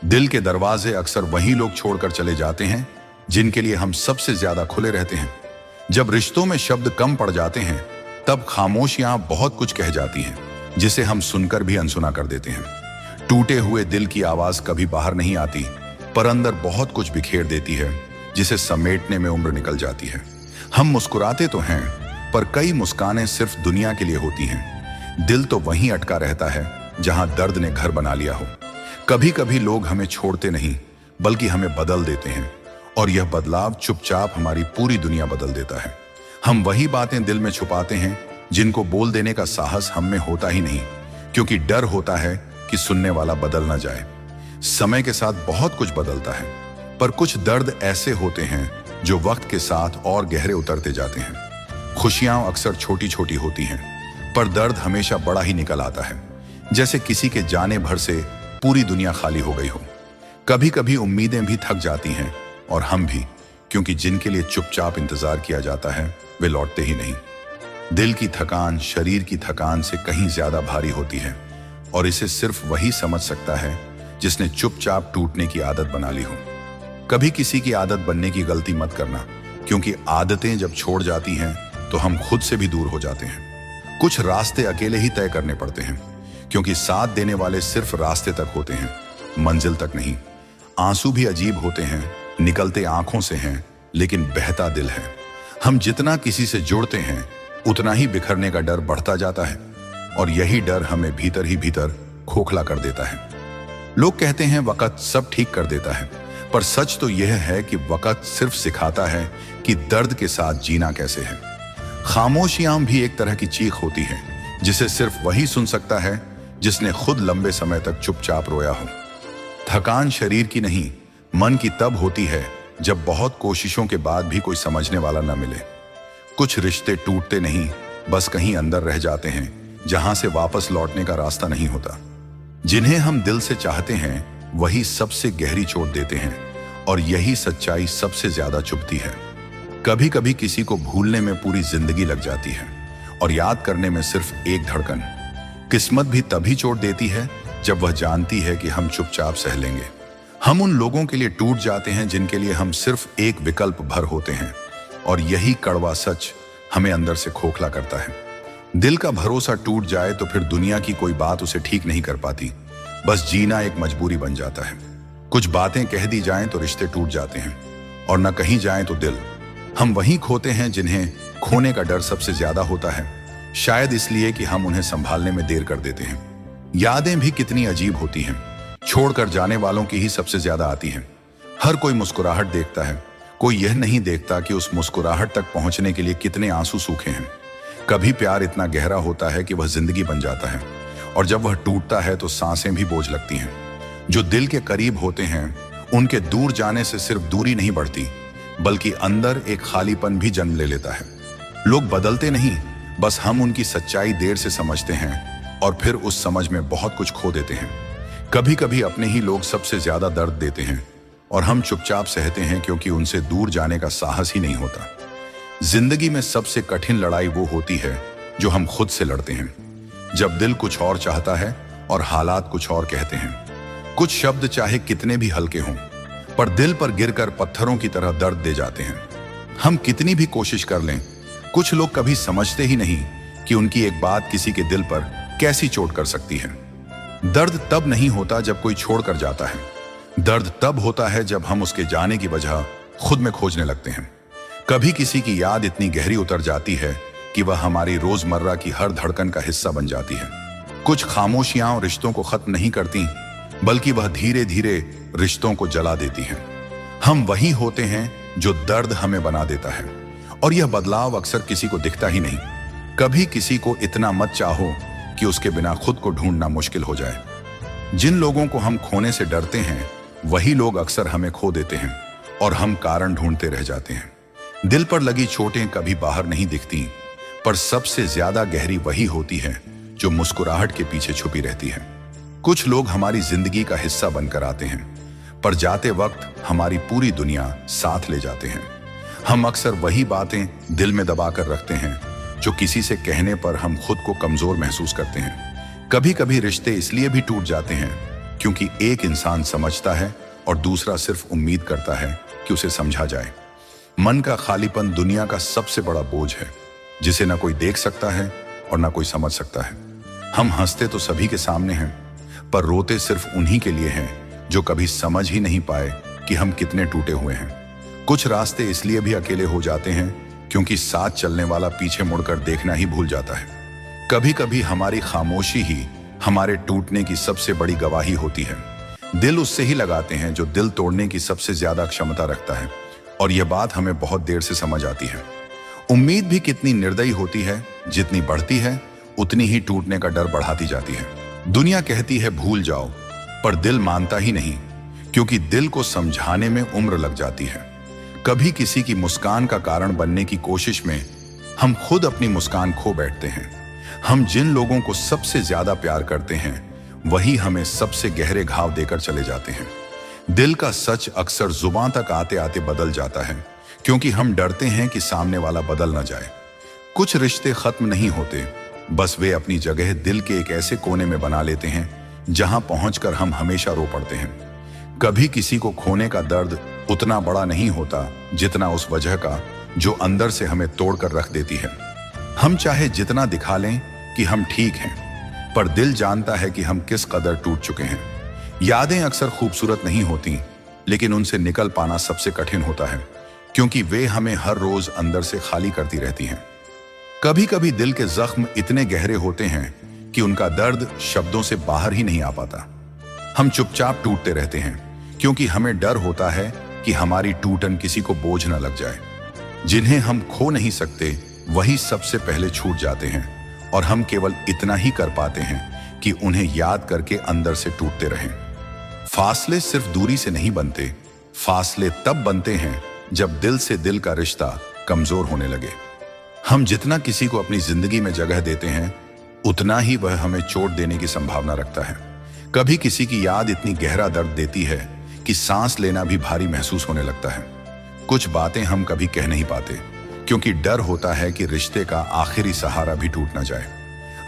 दिल के दरवाजे अक्सर वही लोग छोड़कर चले जाते हैं जिनके लिए हम सबसे ज्यादा खुले रहते हैं। जब रिश्तों में शब्द कम पड़ जाते हैं तब खामोशियां बहुत कुछ कह जाती हैं, जिसे हम सुनकर भी अनसुना कर देते हैं। टूटे हुए दिल की आवाज कभी बाहर नहीं आती, पर अंदर बहुत कुछ बिखेर देती है, जिसे समेटने में उम्र निकल जाती है। हम मुस्कुराते तो हैं, पर कई मुस्कानें सिर्फ दुनिया के लिए होती हैं। दिल तो वहीं अटका रहता है जहां दर्द ने घर बना लिया हो। कभी कभी लोग हमें छोड़ते नहीं, बल्कि हमें बदल देते हैं, और यह बदलाव चुपचाप हमारी पूरी दुनिया बदल देता है। हम वही बातें दिल में छुपाते हैं जिनको बोल देने का साहस हम में होता ही नहीं, क्योंकि डर होता है कि सुनने वाला बदल ना जाए। समय के साथ बहुत कुछ बदलता है, पर कुछ दर्द ऐसे होते हैं जो वक्त के साथ और गहरे उतरते जाते हैं। खुशियां अक्सर छोटी छोटी होती हैं, पर दर्द हमेशा बड़ा ही निकल आता है, जैसे किसी के जाने भर से पूरी दुनिया खाली हो गई हो। कभी कभी उम्मीदें भी थक जाती हैं, और हम भी, क्योंकि जिनके लिए चुपचाप इंतजार किया जाता है वे लौटते ही नहीं। दिल की थकान शरीर की थकान से कहीं ज्यादा भारी होती है, और इसे सिर्फ वही समझ सकता है जिसने चुपचाप टूटने की आदत बना ली हो। कभी किसी की आदत बनने की गलती मत करना, क्योंकि आदतें जब छोड़ जाती हैं तो हम खुद से भी दूर हो जाते हैं। कुछ रास्ते अकेले ही तय करने पड़ते हैं, क्योंकि साथ देने वाले सिर्फ रास्ते तक होते हैं, मंजिल तक नहीं। आंसू भी अजीब होते हैं, निकलते आंखों से हैं, लेकिन बहता दिल है। हम जितना किसी से जुड़ते हैं उतना ही बिखरने का डर बढ़ता जाता है, और यही डर हमें भीतर ही भीतर खोखला कर देता है। लोग कहते हैं वक्त सब ठीक कर देता है, पर सच तो यह है कि वक्त सिर्फ सिखाता है कि दर्द के साथ जीना कैसे है। खामोशियां भी एक तरह की चीख होती है, जिसे सिर्फ वही सुन सकता है जिसने खुद लंबे समय तक चुपचाप रोया हो। थकान शरीर की नहीं, मन की तब होती है जब बहुत कोशिशों के बाद भी कोई समझने वाला न मिले। कुछ रिश्ते टूटते नहीं, बस कहीं अंदर रह जाते हैं, जहां से वापस लौटने का रास्ता नहीं होता। जिन्हें हम दिल से चाहते हैं वही सबसे गहरी चोट देते हैं, और यही सच्चाई सबसे ज्यादा चुभती है। कभी कभी किसी को भूलने में पूरी जिंदगी लग जाती है, और याद करने में सिर्फ एक धड़कन। किस्मत भी तभी चोट देती है जब वह जानती है कि हम चुपचाप सह लेंगे। हम उन लोगों के लिए टूट जाते हैं जिनके लिए हम सिर्फ एक विकल्प भर होते हैं, और यही कड़वा सच हमें अंदर से खोखला करता है। दिल का भरोसा टूट जाए तो फिर दुनिया की कोई बात उसे ठीक नहीं कर पाती, बस जीना एक मजबूरी बन जाता है। कुछ बातें कह दी जाएं तो रिश्ते टूट जाते हैं, और न कहीं जाएं तो दिल। हम वहीं खोते हैं जिन्हें खोने का डर सबसे ज्यादा होता है, शायद इसलिए कि हम उन्हें संभालने में देर कर देते हैं। यादें भी कितनी अजीब होती हैं, छोड़कर जाने वालों की ही सबसे ज्यादा आती हैं। हर कोई मुस्कुराहट देखता है, कोई यह नहीं देखता कि उस मुस्कुराहट तक पहुंचने के लिए कितने आंसू सूखे हैं। कभी प्यार इतना गहरा होता है कि वह जिंदगी बन जाता है, और जब वह टूटता है तो सांसें भी बोझ लगती हैं। जो दिल के करीब होते हैं उनके दूर जाने से सिर्फ दूरी नहीं बढ़ती, बल्कि अंदर एक खालीपन भी जन्म ले लेता है। लोग बदलते नहीं, बस हम उनकी सच्चाई देर से समझते हैं, और फिर उस समझ में बहुत कुछ खो देते हैं। कभी कभी अपने ही लोग सबसे ज्यादा दर्द देते हैं, और हम चुपचाप सहते हैं क्योंकि उनसे दूर जाने का साहस ही नहीं होता। जिंदगी में सबसे कठिन लड़ाई वो होती है जो हम खुद से लड़ते हैं, जब दिल कुछ और चाहता है और हालात कुछ और कहते हैं। कुछ शब्द चाहे कितने भी हल्के हों, पर दिल पर गिरकर पत्थरों की तरह दर्द दे जाते हैं। हम कितनी भी कोशिश कर लें, कुछ लोग कभी समझते ही नहीं कि उनकी एक बात किसी के दिल पर कैसी चोट कर सकती है। दर्द तब नहीं होता जब कोई छोड़कर जाता है, दर्द तब होता है जब हम उसके जाने की वजह खुद में खोजने लगते हैं। कभी किसी की याद इतनी गहरी उतर जाती है कि वह हमारी रोजमर्रा की हर धड़कन का हिस्सा बन जाती है। कुछ खामोशियां रिश्तों को खत्म नहीं करती, बल्कि वह धीरे धीरे रिश्तों को जला देती हैं। हम वही होते हैं जो दर्द हमें बना देता है, और यह बदलाव अक्सर किसी को दिखता ही नहीं। कभी किसी को इतना मत चाहो कि उसके बिना खुद को ढूंढना मुश्किल हो जाए। जिन लोगों को हम खोने से डरते हैं वही लोग अक्सर हमें खो देते हैं, और हम कारण ढूंढते रह जाते हैं। दिल पर लगी चोटें कभी बाहर नहीं दिखती, पर सबसे ज्यादा गहरी वही होती है जो मुस्कुराहट के पीछे छुपी रहती है। कुछ लोग हमारी जिंदगी का हिस्सा बनकर आते हैं, पर जाते वक्त हमारी पूरी दुनिया साथ ले जाते हैं। हम अक्सर वही बातें दिल में दबाकर रखते हैं जो किसी से कहने पर हम खुद को कमजोर महसूस करते हैं। कभी कभी रिश्ते इसलिए भी टूट जाते हैं क्योंकि एक इंसान समझता है और दूसरा सिर्फ उम्मीद करता है कि उसे समझा जाए। मन का खालीपन दुनिया का सबसे बड़ा बोझ है, जिसे ना कोई देख सकता है और ना कोई समझ सकता है। हम हंसते तो सभी के सामने हैं, पर रोते सिर्फ उन्हीं के लिए हैं जो कभी समझ ही नहीं पाए कि हम कितने टूटे हुए हैं। कुछ रास्ते इसलिए भी अकेले हो जाते हैं क्योंकि साथ चलने वाला पीछे मुड़कर देखना ही भूल जाता है। कभी कभी हमारी खामोशी ही हमारे टूटने की सबसे बड़ी गवाही होती है। दिल उससे ही लगाते हैं जो दिल तोड़ने की सबसे ज्यादा क्षमता रखता है, और यह बात हमें बहुत देर से समझ आती है। उम्मीद भी कितनी निर्दयी होती है, जितनी बढ़ती है उतनी ही टूटने का डर बढ़ाती जाती है। दुनिया कहती है भूल जाओ, पर दिल मानता ही नहीं, क्योंकि दिल को समझाने में उम्र लग जाती है। कभी किसी की मुस्कान का कारण बनने की कोशिश में हम खुद अपनी मुस्कान खो बैठते हैं। हम जिन लोगों को सबसे ज्यादा प्यार करते हैं वही हमें सबसे गहरे घाव देकर चले जाते हैं। दिल का सच अक्सर जुबान तक आते आते बदल जाता है, क्योंकि हम डरते हैं कि सामने वाला बदल न जाए। कुछ रिश्ते खत्म नहीं होते, बस वे अपनी जगह दिल के एक ऐसे कोने में बना लेते हैं जहां पहुंचकर हम हमेशा रो पड़ते हैं। कभी किसी को खोने का दर्द उतना बड़ा नहीं होता जितना उस वजह का जो अंदर से हमें तोड़कर रख देती है। हम चाहे जितना दिखा लें कि हम ठीक हैं, पर दिल जानता है कि हम किस कदर टूट चुके हैं। यादें अक्सर खूबसूरत नहीं होती, लेकिन उनसे निकल पाना सबसे कठिन होता है, क्योंकि वे हमें हर रोज अंदर से खाली करती रहती हैं। कभी कभी दिल के जख्म इतने गहरे होते हैं कि उनका दर्द शब्दों से बाहर ही नहीं आ पाता। हम चुपचाप टूटते रहते हैं, क्योंकि हमें डर होता है कि हमारी टूटन किसी को बोझ न लग जाए। जिन्हें हम खो नहीं सकते वही सबसे पहले छूट जाते हैं, और हम केवल इतना ही कर पाते हैं कि उन्हें याद करके अंदर से टूटते रहें। फासले सिर्फ दूरी से नहीं बनते, फासले तब बनते हैं जब दिल से दिल का रिश्ता कमजोर होने लगे। हम जितना किसी को अपनी जिंदगी में जगह देते हैं, उतना ही वह हमें चोट देने की संभावना रखता है। कभी किसी की याद इतनी गहरा दर्द देती है कि सांस लेना भी भारी महसूस होने लगता है। कुछ बातें हम कभी कह नहीं पाते, क्योंकि डर होता है कि रिश्ते का आखिरी सहारा भी टूट न जाए।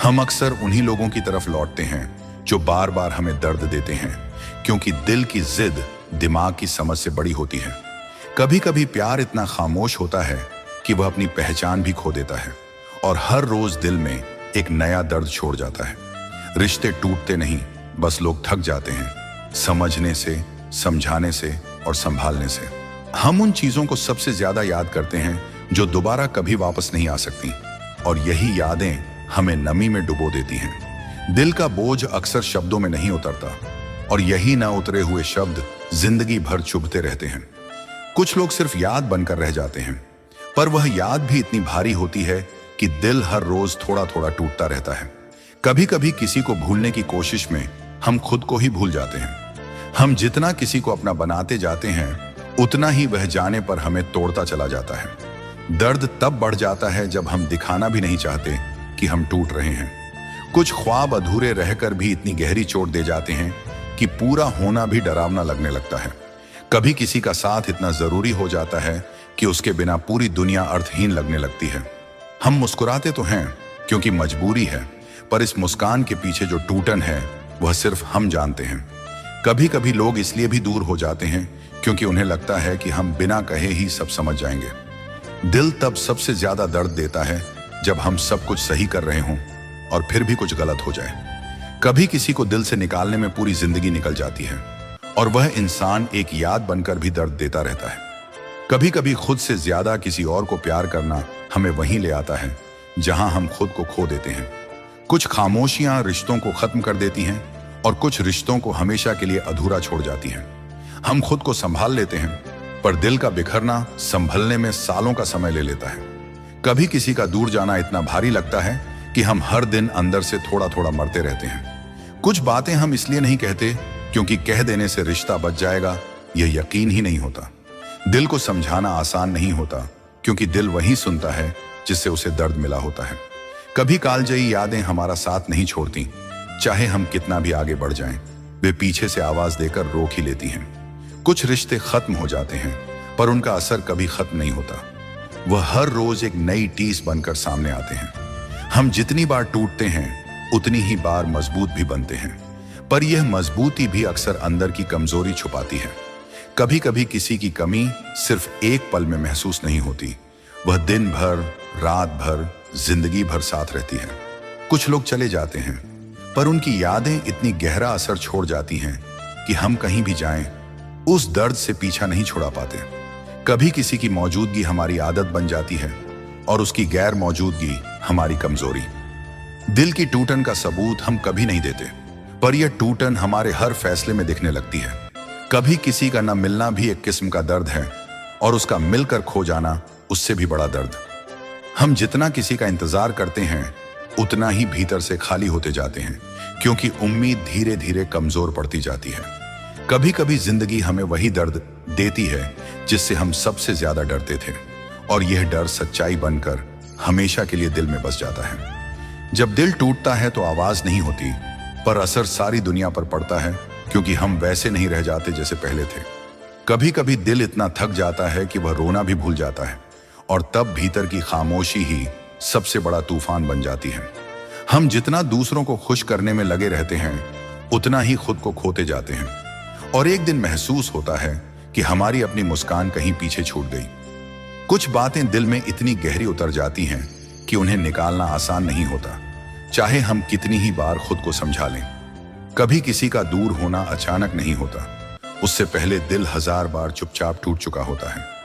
हम अक्सर उन्हीं लोगों की तरफ लौटते हैं जो बार बार हमें दर्द देते हैं, क्योंकि दिल की जिद दिमाग की समझ से बड़ी होती है। कभी कभी प्यार इतना खामोश होता है कि वह अपनी पहचान भी खो देता है, और हर रोज दिल में एक नया दर्द छोड़ जाता है। रिश्ते टूटते नहीं, बस लोग थक जाते हैं, समझने से, समझाने से और संभालने से। हम उन चीजों को सबसे ज्यादा याद करते हैं जो दोबारा कभी वापस नहीं आ सकती, और यही यादें हमें नमी में डुबो देती हैं। दिल का बोझ अक्सर शब्दों में नहीं उतरता, और यही ना उतरे हुए शब्द जिंदगी भर चुभते रहते हैं। कुछ लोग सिर्फ याद बनकर रह जाते हैं, पर वह याद भी इतनी भारी होती है कि दिल हर रोज थोड़ा थोड़ा टूटता रहता है। कभी कभी किसी को भूलने की कोशिश में हम खुद को ही भूल जाते हैं। हम जितना किसी को अपना बनाते जाते हैं, उतना ही वह जाने पर हमें तोड़ता चला जाता है। दर्द तब बढ़ जाता है जब हम दिखाना भी नहीं चाहते कि हम टूट रहे हैं। कुछ ख्वाब अधूरे रहकर भी इतनी गहरी चोट दे जाते हैं कि पूरा होना भी डरावना लगने लगता है। कभी किसी का साथ इतना जरूरी हो जाता है कि उसके बिना पूरी दुनिया अर्थहीन लगने लगती है। हम मुस्कुराते तो हैं क्योंकि मजबूरी है, पर इस मुस्कान के पीछे जो टूटन है वह सिर्फ हम जानते हैं। कभी कभी लोग इसलिए भी दूर हो जाते हैं क्योंकि उन्हें लगता है कि हम बिना कहे ही सब समझ जाएंगे। दिल तब सबसे ज्यादा दर्द देता है जब हम सब कुछ सही कर रहे हों और फिर भी कुछ गलत हो जाए। कभी किसी को दिल से निकालने में पूरी जिंदगी निकल जाती है, और वह इंसान एक याद बनकर भी दर्द देता रहता है। कभी कभी खुद से ज्यादा किसी और को प्यार करना हमें वहीं ले आता है जहां हम खुद को खो देते हैं। कुछ खामोशियां रिश्तों को खत्म कर देती हैं, और कुछ रिश्तों को हमेशा के लिए अधूरा छोड़ जाती हैं। हम खुद को संभाल लेते हैं, पर दिल का बिखरना संभलने में सालों का समय ले लेता है। कभी किसी का दूर जाना इतना भारी लगता है कि हम हर दिन अंदर से थोड़ा थोड़ा मरते रहते हैं। कुछ बातें हम इसलिए नहीं कहते क्योंकि कह देने से रिश्ता बच जाएगा, यह यकीन ही नहीं होता। दिल को समझाना आसान नहीं होता, क्योंकि दिल वही सुनता है जिससे उसे दर्द मिला होता है। कभी कालजयी यादें हमारा साथ नहीं छोड़ती, चाहे हम कितना भी आगे बढ़ जाएं, वे पीछे से आवाज देकर रोक ही लेती हैं। कुछ रिश्ते खत्म हो जाते हैं, पर उनका असर कभी खत्म नहीं होता। वह हर रोज एक नई टीस बनकर सामने आते हैं। हम जितनी बार टूटते हैं, उतनी ही बार मजबूत भी बनते हैं। पर यह मजबूती भी अक्सर अंदर की कमजोरी छुपाती है। कभी कभी किसी की कमी सिर्फ एक पल में महसूस नहीं होती, वह दिन भर, रात भर, जिंदगी भर साथ रहती है। कुछ लोग चले जाते हैं, पर उनकी यादें इतनी गहरा असर छोड़ जाती हैं कि हम कहीं भी जाएं, उस दर्द से पीछा नहीं छुड़ा पाते। कभी किसी की मौजूदगी हमारी आदत बन जाती है और उसकी गैर मौजूदगी हमारी कमजोरी। दिल की टूटन का सबूत हम कभी नहीं देते, पर यह टूटन हमारे हर फैसले में दिखने लगती है। कभी किसी का न मिलना भी एक किस्म का दर्द है, और उसका मिलकर खो जाना उससे भी बड़ा दर्द। हम जितना किसी का इंतजार करते हैं, उतना ही भीतर से खाली होते जाते हैं, क्योंकि उम्मीद धीरे धीरे कमजोर पड़ती जाती है। कभी कभी जिंदगी हमें वही दर्द देती है जिससे हम सबसे ज्यादा डरते थे, और यह डर सच्चाई बनकर हमेशा के लिए दिल में बस जाता है। जब दिल टूटता है तो आवाज नहीं होती, पर असर सारी दुनिया पर पड़ता है, क्योंकि हम वैसे नहीं रह जाते जैसे पहले थे। कभी कभी दिल इतना थक जाता है कि वह रोना भी भूल जाता है, और तब भीतर की खामोशी ही सबसे बड़ा तूफान बन जाती है। हम जितना दूसरों को खुश करने में लगे रहते हैं, उतना ही खुद को खोते जाते हैं, और एक दिन महसूस होता है कि हमारी अपनी मुस्कान कहीं पीछे छूट गई। कुछ बातें दिल में इतनी गहरी उतर जाती हैं कि उन्हें निकालना आसान नहीं होता, चाहे हम कितनी ही बार खुद को समझा लें। कभी किसी का दूर होना अचानक नहीं होता, उससे पहले दिल 1000 बार चुपचाप टूट चुका होता है।